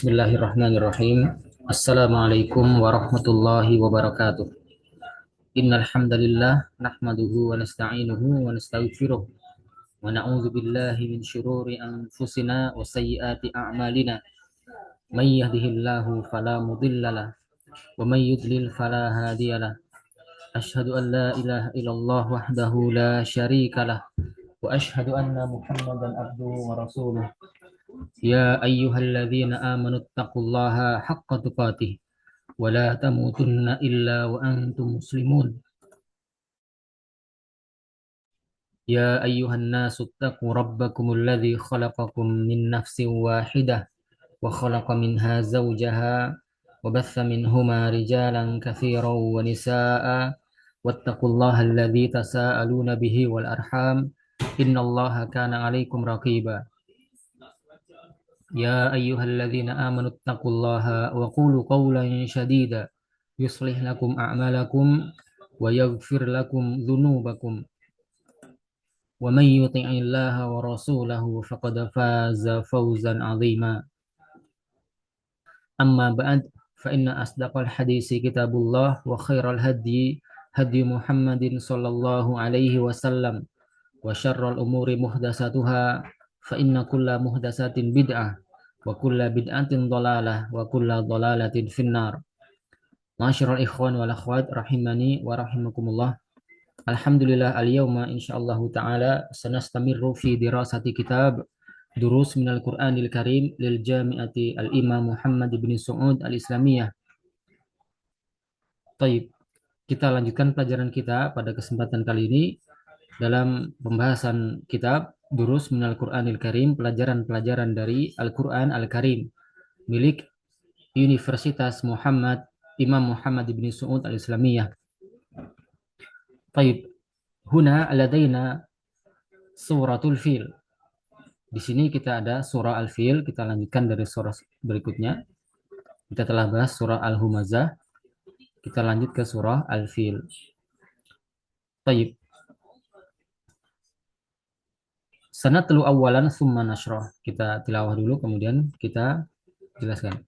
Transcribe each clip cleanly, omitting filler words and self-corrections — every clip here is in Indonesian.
Bismillahirrahmanirrahim. Assalamualaikum warahmatullahi wabarakatuh. Innal hamdalillah nahmaduhu wa nasta'inuhu wa nastaghfiruh wa na'udzu billahi min syururi anfusina wa sayyiati a'malina. May yahdihillahu fala mudhillalah wa may yudlil fala hadiyalah. Asyhadu an la ilaha illallah wahdahu la syarikalah wa asyhadu anna Muhammadan abduhu wa rasuluh. Ya ayyuhalladzina amanu taqullaha haqqa tuqatih ولا تموتن إلا وأنتم مسلمون يا أيها الناس اتقوا ربكم الذي خلقكم من نفس واحدة وخلق منها زوجها وبث منهما رجالا كثيرا ونساء واتقوا الله الذي تساءلون به والأرحام إن الله كان عليكم رقيبا يا أيها الذين آمنوا اتقوا الله وقولوا قولا شديدا يصلح لكم أعمالكم ويغفر لكم ذنوبكم ومن يطع الله ورسوله فقد فاز فوزا عظيما أما بعد فإن أصدق الحديث كتاب الله وخير الهدي هدي محمد صلى الله عليه وسلم وشر الأمور محدثاتها فإن كل محدثات بدعة وكل بدعة ضلالة وكل ضلالة في النار. Ma'asyiral ikhwan wal akhwat rahimani wa rahimakumullah. Alhamdulillah al-yawma insyaallah taala sanastamirru fi dirasati kitab Durus minal Qur'anil Karim lil Jami'ati Al-Imam Muhammad bin Su'ud Al-Islamiyah. Baik, kita lanjutkan pelajaran kita pada kesempatan kali ini dalam pembahasan kitab Durus minal Qur'anil Karim, pelajaran-pelajaran dari Al-Qur'an Al-Karim milik Universitas Imam Muhammad bin Su'ud Al-Islamiyah. Baik, huna ladaina suratul fil. Di sini kita ada surah Al-Fil, kita lanjutkan dari surah berikutnya. Kita telah bahas surah Al-Humazah, kita lanjut ke surah Al-Fil. Baik. Sanatlu awalan summa nashrah. Kita tilawah dulu kemudian kita jelaskan.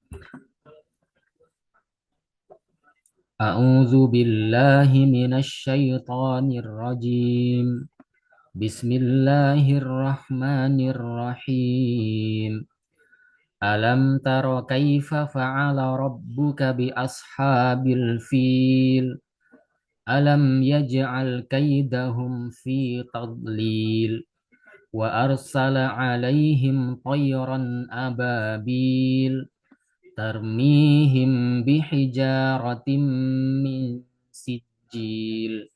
A'udzu billahi minasy syaithanir rajim. Bismillahirrahmanirrahim. Alam tara kaifa fa'ala rabbuka bi ashabil fil. Alam yaj'al kaidahum fi tadlil. Wa arsala 'alaihim tayran ababil. Tarmihim bihijaratim min sijil.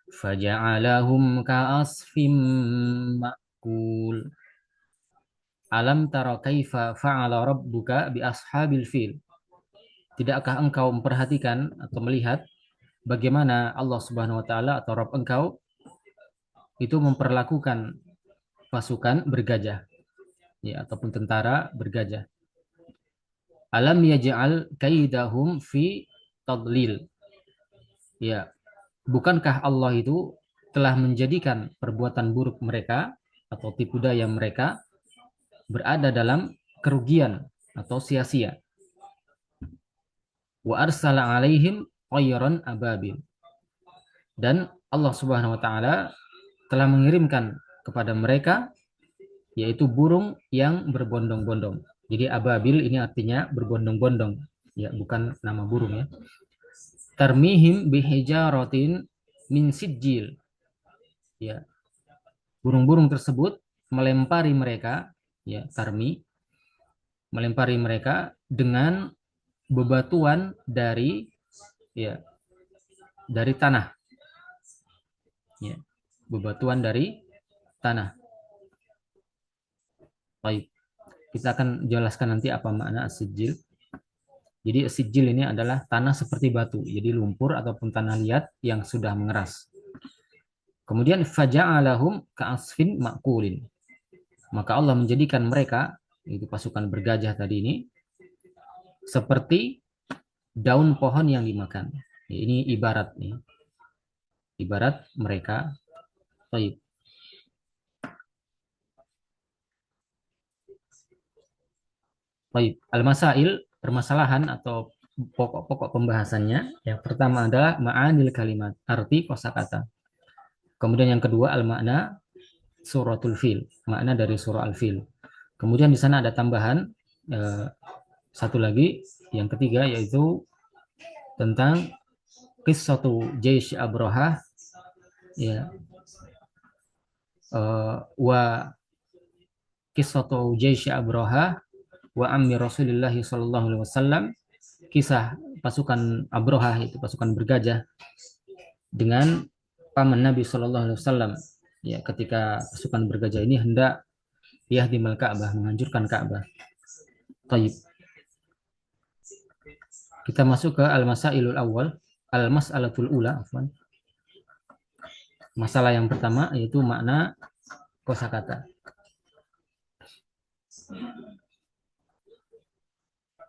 Faja'alahum ka'asfim ma'kul. Alam tara kaifa fa'ala rabbuka bi ashabil fil. Tidakkah engkau memperhatikan atau melihat bagaimana Allah Subhanahu wa taala atau Rabb engkau itu memperlakukan pasukan bergajah, ya, ataupun tentara bergajah. Alam yaj'al kaidahum fi tadlil. Ya, bukankah Allah itu telah menjadikan perbuatan buruk mereka atau tipu daya mereka berada dalam kerugian atau sia-sia. Wa arsala 'alaihim tayran ababil. Dan Allah Subhanahu wa taala telah mengirimkan kepada mereka yaitu burung yang berbondong-bondong. Jadi ababil ini artinya berbondong-bondong, ya, bukan nama burung, ya. Tarmihim bihijaratin min sijil. Ya. Burung-burung tersebut melempari mereka, ya, melempari mereka dengan bebatuan dari, ya, dari tanah. Ya, bebatuan dari tanah. Baik. Kita akan jelaskan nanti apa makna sijil. Jadi sijil ini adalah tanah seperti batu, jadi lumpur ataupun tanah liat yang sudah mengeras. Kemudian faja'alahum ka'asfin ma'kulin. Maka Allah menjadikan mereka, itu pasukan bergajah tadi ini, seperti daun pohon yang dimakan. Ini ibarat nih. Ibarat mereka. Baik. Baik, al-masail, permasalahan atau pokok-pokok pembahasannya. Yang pertama adalah ma'anil kalimat, arti kosakata. Kemudian yang kedua al-makna suratul fil, makna dari surah al-fil. Kemudian di sana ada tambahan eh, satu lagi, yang ketiga yaitu tentang qissatu Jaish Abraha, ya, wa qissatu Jaish Abraha wa ammi Rasulullah sallallahu alaihi wasallam, kisah pasukan Abraha, itu pasukan bergajah, dengan paman Nabi sallallahu alaihi wasallam, ya, ketika pasukan bergajah ini hendak yahdimal Ka'bah, menghancurkan Ka'bah. Taib. Kita masuk ke al-masailul awal, al-mas'alatul ula, afwan. Masalah yang pertama yaitu makna kosakata.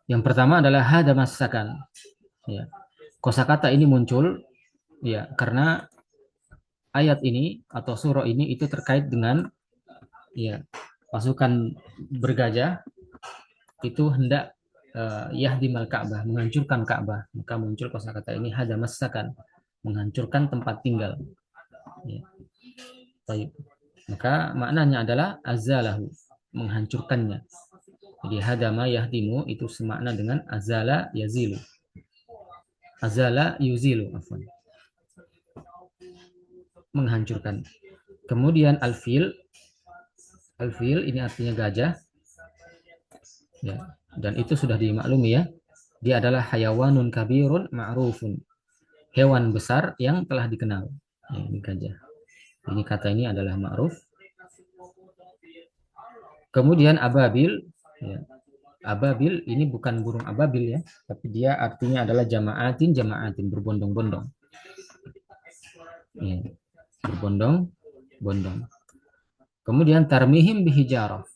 Yang pertama adalah hada masakan. Ya. Kosakata ini muncul, ya, karena ayat ini atau surah ini itu terkait dengan, ya, pasukan bergajah itu hendak yahdimal Ka'bah, menghancurkan Ka'bah. Maka muncul kosakata ini hada masakan, menghancurkan tempat tinggal. Ya. Baik. Maka maknanya adalah azalahu, menghancurkannya. Jadi hadama yahdimu itu semakna dengan azala yazilu. Azala yuzilu, afwan. Menghancurkan. Kemudian al-fil ini artinya gajah. Ya, dan itu sudah dimaklumi, ya. Dia adalah hayawanun kabirun ma'rufun. Hewan besar yang telah dikenal. Ya, ini gajah. Ini kata ini adalah ma'ruf. Kemudian ababil, ya. Ababil ini bukan burung ababil, ya, tapi dia artinya adalah jama'atin, berbondong-bondong. Ya, berbondong-bondong. Kemudian tarmihim bihijarah.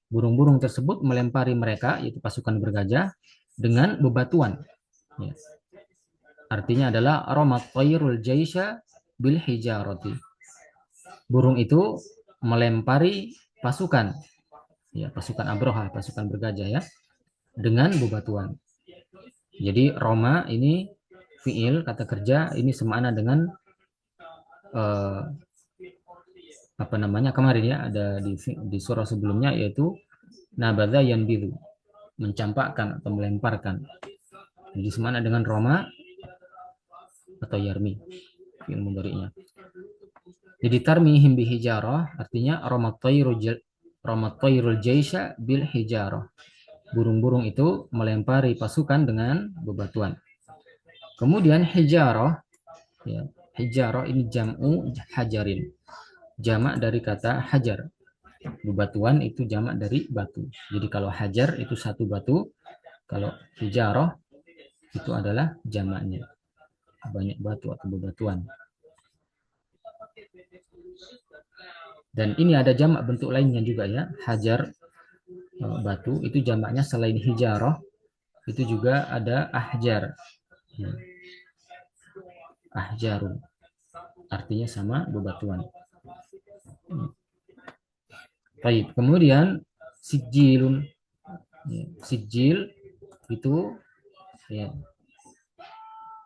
Burung-burung tersebut melempari mereka, yaitu pasukan bergajah, dengan bebatuan. Ya. Artinya adalah ramat tayrul jaisha bil hijarati. Burung itu melempari pasukan, ya, pasukan Abraha, pasukan bergajah, ya, dengan bebatuan. Jadi roma ini fiil, kata kerja, ini semakna dengan apa namanya kemarin, ya, ada di surah sebelumnya, yaitu nabadha yanbidhu, mencampakkan atau melemparkan. Jadi semakna dengan roma atau yarmi, fiil mudhari'nya. Jadi tarmihim bihijarah artinya ramat tayrul jaisha bil hijarah. Burung-burung itu melempari pasukan dengan bebatuan. Kemudian hijarah, ya, hijarah ini jam'u hajarin. Jamak dari kata hajar. Bebatuan itu jamak dari batu. Jadi kalau hajar itu satu batu, kalau hijarah itu adalah jamaknya, banyak batu atau bebatuan. Dan ini ada jamak bentuk lainnya juga, ya. Hajar, batu, itu jamaknya selain hijarah itu juga ada ahjar. Ya. Ahjarun. Artinya sama, bebatuan. Baik, kemudian sijilun. Ya, sijil itu, ya,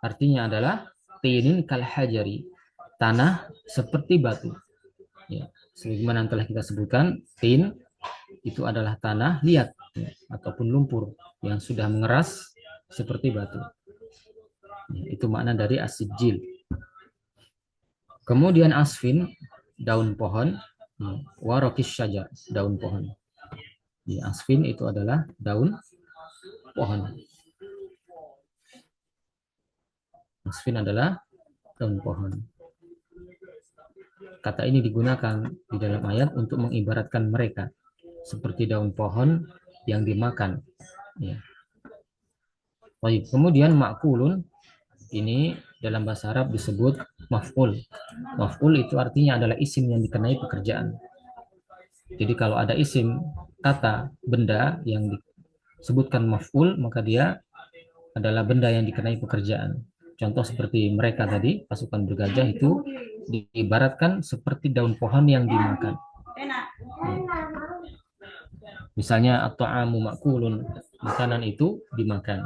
artinya adalah tinin kal hajari, tanah seperti batu. Ya, sebagaimana telah kita sebutkan, tin itu adalah tanah liat, ya, ataupun lumpur yang sudah mengeras seperti batu. Ya, itu makna dari asijil. Kemudian asfin, daun pohon, ya, warokis syajar, daun pohon. Ya, asfin itu adalah daun pohon. Asfin adalah daun pohon. Kata ini digunakan di dalam ayat untuk mengibaratkan mereka seperti daun pohon yang dimakan. Ya. Baik, kemudian makulun ini dalam bahasa Arab disebut maf'ul. Maf'ul itu artinya adalah isim yang dikenai pekerjaan. Jadi kalau ada isim kata benda yang disebutkan maf'ul, maka dia adalah benda yang dikenai pekerjaan. Contoh seperti mereka tadi, pasukan bergajah itu diibaratkan seperti daun pohon yang dimakan. Misalnya at-ta'amu ma'kulun, makanan itu dimakan.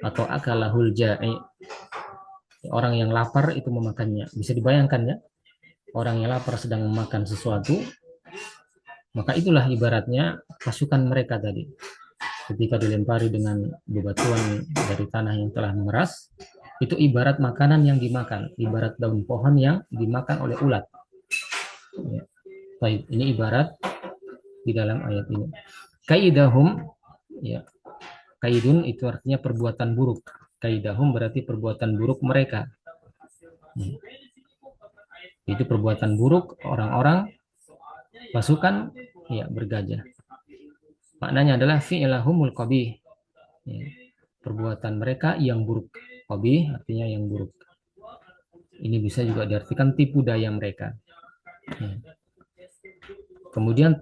Atau akalahul ja'i, orang yang lapar itu memakannya. Bisa dibayangkan ya, orang yang lapar sedang memakan sesuatu, maka itulah ibaratnya pasukan mereka tadi. Ketika dilempari dengan bebatuan dari tanah yang telah mengeras, itu ibarat makanan yang dimakan, ibarat daun pohon yang dimakan oleh ulat. Ya. Baik, ini ibarat di dalam ayat ini. Kaidahum, ya, kaidun itu artinya perbuatan buruk. Kaidahum berarti perbuatan buruk mereka. Ya. Itu perbuatan buruk orang-orang pasukan ya bergajah. Maknanya adalah fi'lahumul qabih. Ya. Perbuatan mereka yang buruk. Qabih artinya yang buruk. Ini bisa juga diartikan tipu daya mereka. Ya. Kemudian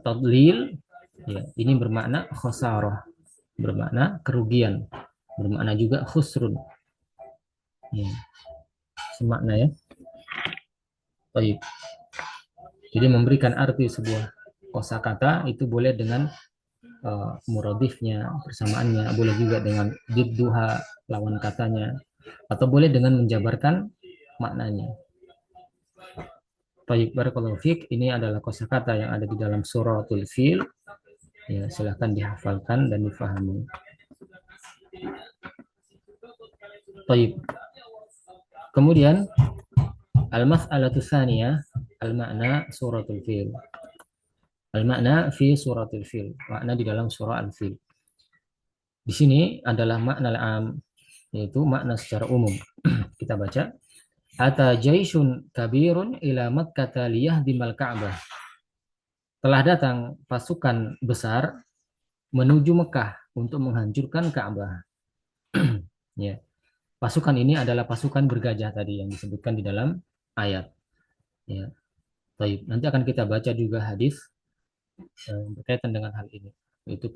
tadlil, ya, ini bermakna khosarah, bermakna kerugian, bermakna juga khusrun. Ya. Semakna ya. Baik. Jadi memberikan arti sebuah kosakata itu boleh dengan muradifnya, persamaannya, boleh juga dengan didduha, lawan katanya, atau boleh dengan menjabarkan maknanya. Baik, barakallahu fiik. Ini adalah kosakata yang ada di dalam suratul Fil. Ya, silahkan dihafalkan dan difahami. Baik. Kemudian al-mas'alatu tsaniyah, al-makna suratul Fil. Al-makna fi suratul Fil. Makna di dalam surah Al-Fil. Di sini adalah makna al-am, yaitu makna secara umum. Kita baca. Ata jaisyun kabirun ila Makkah liyahdimal Ka'bah. Telah datang pasukan besar menuju Mekah untuk menghancurkan Ka'bah. Ya. Pasukan ini adalah pasukan bergajah tadi yang disebutkan di dalam ayat. Ya. Baik, nanti akan kita baca juga hadis berkaitan dengan hal ini. Itu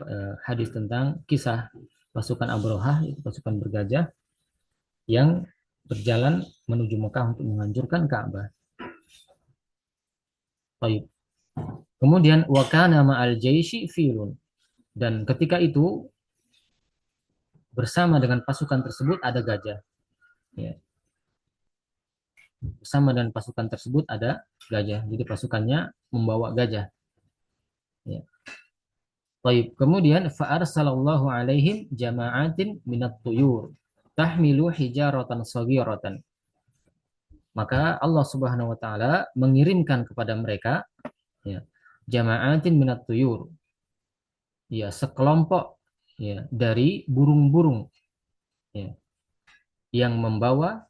hadis tentang kisah pasukan Abrohah, itu pasukan bergajah yang berjalan menuju Mekah untuk menghancurkan Ka'bah. Baik. Kemudian wakana ma'al jaisi filun, dan ketika itu bersama dengan pasukan tersebut ada gajah. Ya. Bersama dengan pasukan tersebut ada gajah. Jadi pasukannya membawa gajah. Ya. Baik. Kemudian fa'arsalallahu alaihim jama'atin minat tuyur tahmilu hijaratan saghiratan. Maka Allah Subhanahu wa taala mengirimkan kepada mereka ya, jama'atin minat tuyur. Ya, sekelompok ya dari burung-burung ya, yang membawa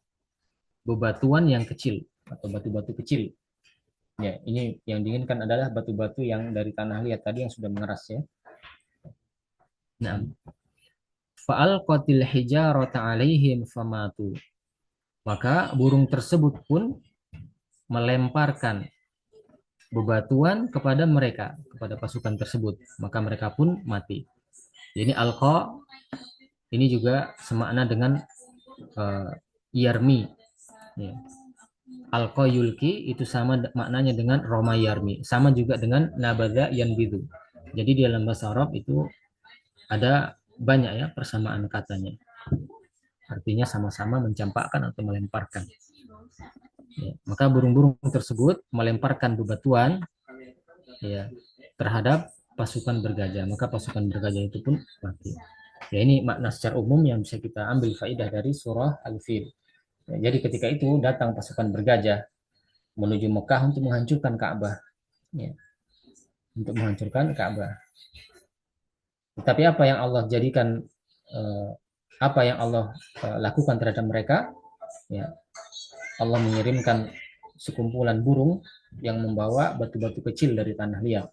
bebatuan yang kecil atau batu-batu kecil. Ya, ini yang diinginkan adalah batu-batu yang dari tanah liat tadi yang sudah mengeras ya. Nah, fa'alqatil hijarata 'alaihim famatu. Maka burung tersebut pun melemparkan bebatuan kepada mereka, kepada pasukan tersebut, maka mereka pun mati. Jadi alqa ini juga semakna dengan yarmi. Ya. Alqa yulki itu sama maknanya dengan roma yarmi, sama juga dengan nabada yanbidu. Jadi di dalam bahasa Arab itu ada banyak ya persamaan katanya. Artinya sama-sama mencampakkan atau melemparkan. Ya, maka burung-burung tersebut melemparkan bebatuan ya terhadap pasukan bergajah, maka pasukan bergajah itu pun mati. Ya, ini makna secara umum yang bisa kita ambil faidah dari surah Al-Fil. Ya, jadi ketika itu datang pasukan bergajah menuju Mekah untuk menghancurkan Ka'bah. Ya, untuk menghancurkan Ka'bah. Tapi apa yang Allah jadikan, apa yang Allah lakukan terhadap mereka? Ya, Allah mengirimkan sekumpulan burung yang membawa batu-batu kecil dari tanah liat.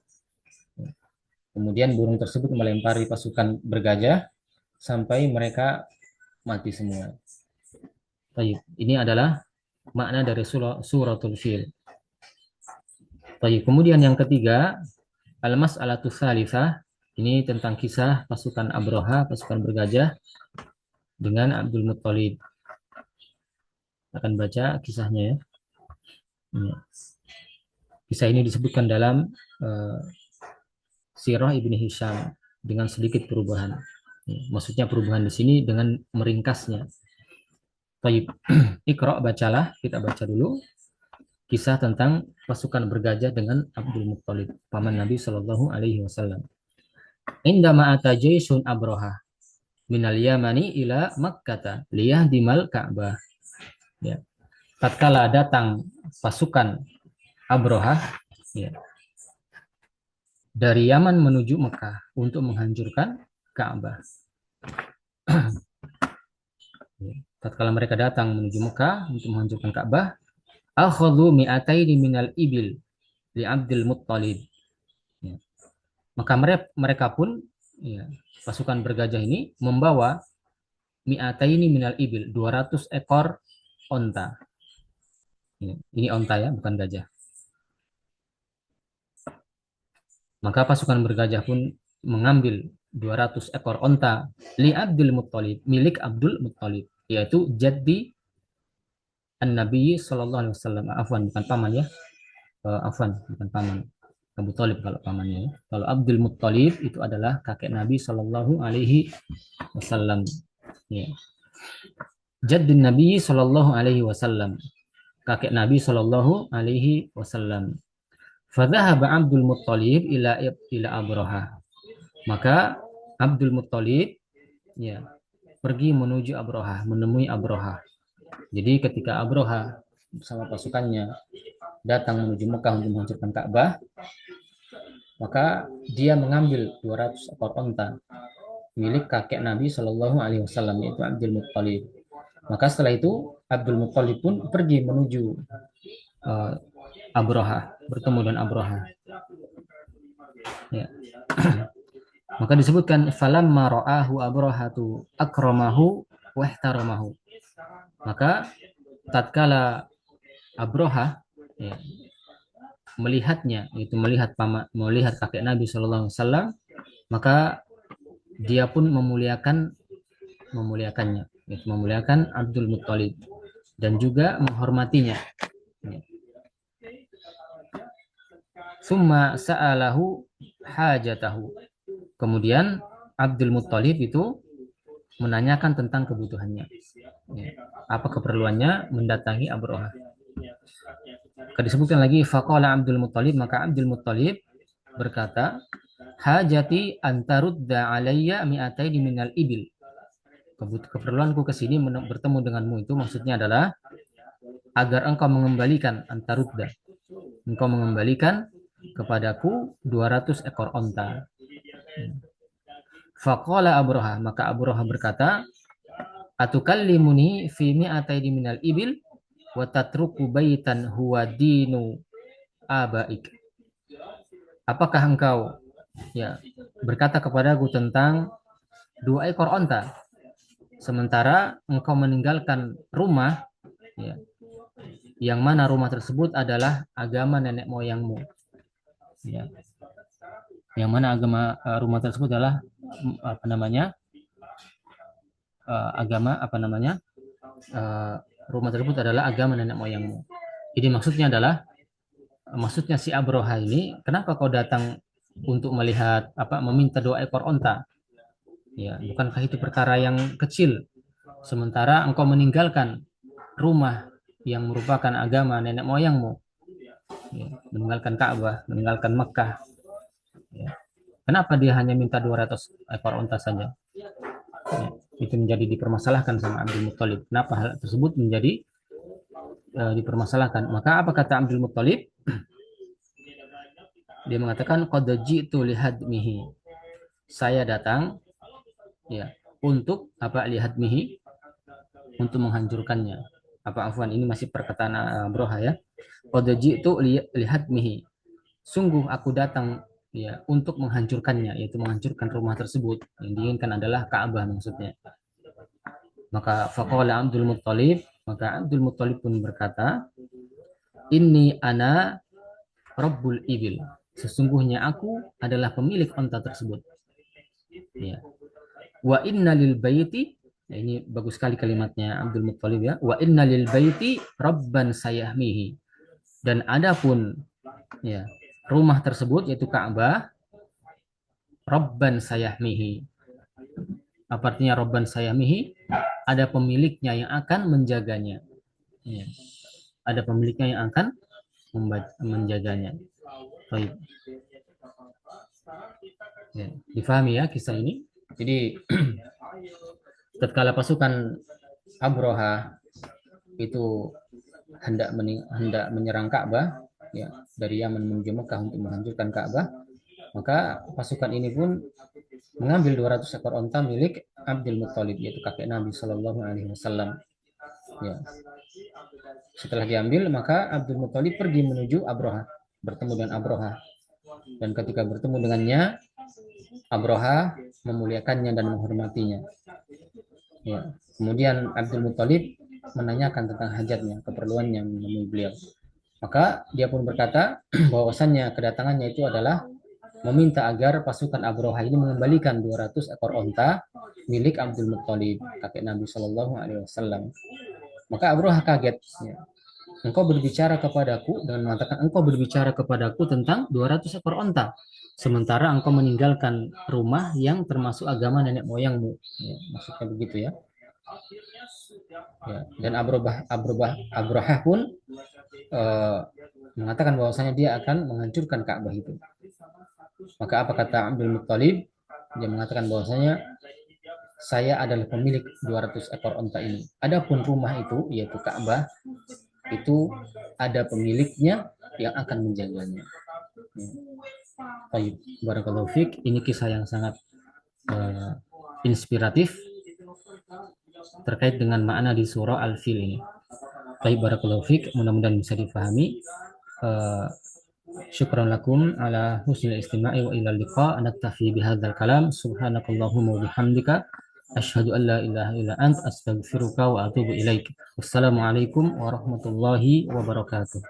Kemudian burung tersebut melempari pasukan bergajah sampai mereka mati semua. Baik, ini adalah makna dari suratul Fil. Baik, kemudian yang ketiga, al-mas'alatu tsalitsah, ini tentang kisah pasukan Abroha, pasukan bergajah dengan Abdul Muttalib. Akan baca kisahnya ya. Kisah ini disebutkan dalam Sirah Ibni Hisham dengan sedikit perubahan. Ya, maksudnya perubahan di sini dengan meringkasnya. Baik, Iqra, bacalah, kita baca dulu kisah tentang pasukan bergajah dengan Abdul Muttalib, paman Nabi Shallallahu Alaihi Wasallam. Indama atajaisun Abroha minal Yamani ila Makkah liyahdimal Ka'bah. Ya. Tatkala datang pasukan Abroha, ya, dari Yaman menuju Mekah untuk menghancurkan Ka'bah. Ya. Tatkala mereka datang menuju Mekah untuk menghancurkan Ka'bah, akhadhu mi'ataini minal ibil li Abdul Muttalib. Ya. Maka mereka pun, ya, pasukan bergajah ini membawa mi'ataini minal ibil, 200 ekor onta. Ya, ini onta ya, bukan gajah. Maka pasukan bergajah pun mengambil 200 ekor onta li Abdul Muttalib, milik Abdul Muttalib, yaitu jaddi An-Nabi Sallallahu Alaihi Wasallam. Afwan, bukan paman ya. Afwan, bukan paman. Abu Talib kalau pamannya ya. Kalau Abdul Muttalib itu adalah kakek Nabi Sallallahu Alaihi Wasallam. Ya. Jaddun Nabi Sallallahu Alaihi Wasallam. Kakek Nabi Sallallahu Alaihi Wasallam. Fadhahaba Abdul Muttalib ila Abraha. Maka Abdul Muttalib, ya, pergi menuju Abraha, menemui Abraha. Jadi ketika Abraha bersama pasukannya datang menuju Mekah untuk menghancurkan Ka'bah, maka dia mengambil 200 ekor onta milik kakek Nabi Shallallahu Alaihi Wasallam, yaitu Abdul Muttalib. Maka setelah itu Abdul Muttalib pun pergi menuju Abraha, bertemu dengan Abraha. Ya. Maka disebutkan falamma ra'ahu Abrahatu akramahu wahtaramahu. Maka tatkala Abraha, ya, melihatnya, itu melihat kakek Nabi Shallallahu Alaihi Wasallam, maka dia pun memuliakannya, yaitu memuliakan Abdul Muttalib dan juga menghormatinya. Summa sa'alahu hajatahu. Kemudian Abdul Muttalib itu menanyakan tentang kebutuhannya. Ya. Apa keperluannya mendatangi Abraha. Disebutkan lagi faqala Abdul Muttalib, maka Abdul Muttalib berkata, hajati antarudda alayya mi'ataini minal ibil. Keperluanku ke sini bertemu denganmu itu maksudnya adalah agar engkau mengembalikan antarudda. Engkau mengembalikan kepadaku 200 ekor onta. Faqala Abraha, maka Abraha berkata, atukallimuni fi mi'ataini minal ibil wa tatruku baitan huwa dinu abaik. Apakah engkau, ya, berkata kepadaku tentang 2 ekor onta sementara engkau meninggalkan rumah, ya, yang mana rumah tersebut adalah agama nenek moyangmu, ya, yang mana agama rumah tersebut adalah rumah tersebut adalah agama nenek moyangmu. Jadi maksudnya si Abraha ini, kenapa kau datang untuk melihat meminta 2 ekor onta? Ya, bukankah itu perkara yang kecil? Sementara engkau meninggalkan rumah yang merupakan agama nenek moyangmu, ya, meninggalkan Ka'bah, meninggalkan Mekah. Ya. Kenapa dia hanya minta 200 ekor onta saja? Ya, itu menjadi dipermasalahkan sama Abdul Muttalib. Kenapa hal tersebut menjadi dipermasalahkan? Maka apa kata Abdul Muttalib? Dia mengatakan qad ji'tu lihadmihi. Saya datang, ya, untuk lihadmihi, untuk menghancurkannya. Afwan, ini masih perkataan Abraha ya. Qad ji'tu lihadmihi. Sungguh aku datang, ya, untuk menghancurkannya, yaitu menghancurkan rumah tersebut. Yang diinginkan adalah Ka'bah maksudnya. Maka faqala Abdul Muttalib, maka Abdul Muttalib pun berkata, inni ana rabbul ibil. Sesungguhnya aku adalah pemilik onta tersebut. Ya. Wa inna lil baiti, ya, ini bagus sekali kalimatnya Abdul Muttalib ya. Wa inna lil baiti rabban sayahmihi. Dan adapun, ya, rumah tersebut yaitu Ka'bah Rabban sayahmihi. Apa artinya Rabban sayahmihi? Ada pemiliknya yang akan menjaganya. Ya. Ada pemiliknya yang akan menjaganya. Baik. Ya. Difahami ya kisah ini. Jadi tatkala pasukan Abroha itu hendak menyerang Ka'bah, ya, dari Yaman menuju Mekah untuk menghancurkan Ka'bah, maka pasukan ini pun mengambil 200 ekor onta milik Abdul Muthalib, yaitu kakek Nabi Shallallahu Alaihi Wasallam. Ya. Setelah diambil, maka Abdul Muthalib pergi menuju Abroha, bertemu dengan Abroha. Dan ketika bertemu dengannya, Abroha memuliakannya dan menghormatinya. Ya. Kemudian Abdul Muthalib menanyakan tentang hajatnya, keperluannya menemui beliau. Maka dia pun berkata bahwasannya kedatangannya itu adalah meminta agar pasukan Abroha ini mengembalikan 200 ekor onta milik Abdul Muthalib, kakek Nabi Shallallahu Alaihi Wasallam. Maka Abroha kaget. Ya. Engkau berbicara kepadaku dengan mengatakan engkau berbicara kepadaku tentang 200 ekor onta. Sementara engkau meninggalkan rumah yang termasuk agama nenek moyangmu. Ya, maksudnya begitu ya. Ya. Dan Abroha pun mengatakan bahwasanya dia akan menghancurkan Ka'bah itu. Maka apa kata Abdul Muthalib? Dia mengatakan bahwasanya saya adalah pemilik 200 ekor onta ini. Adapun rumah itu, yaitu Ka'bah, itu ada pemiliknya yang akan menjaganya. Baik, barakallahu fiik. Ini kisah yang sangat inspiratif terkait dengan makna di surah Al-Fil ini. Baik, barakallahu fiik. Mudah-mudahan bisa difahami. Syukran lakum ala husnil istima'i wa ila liqa. Naktafi bihadzal kalam. Subhanakallahumma wa bihamdika asyhadu an la ilaha illa ant astaghfiruka wa atubu ilaik. Wassalamualaikum warahmatullahi wabarakatuh.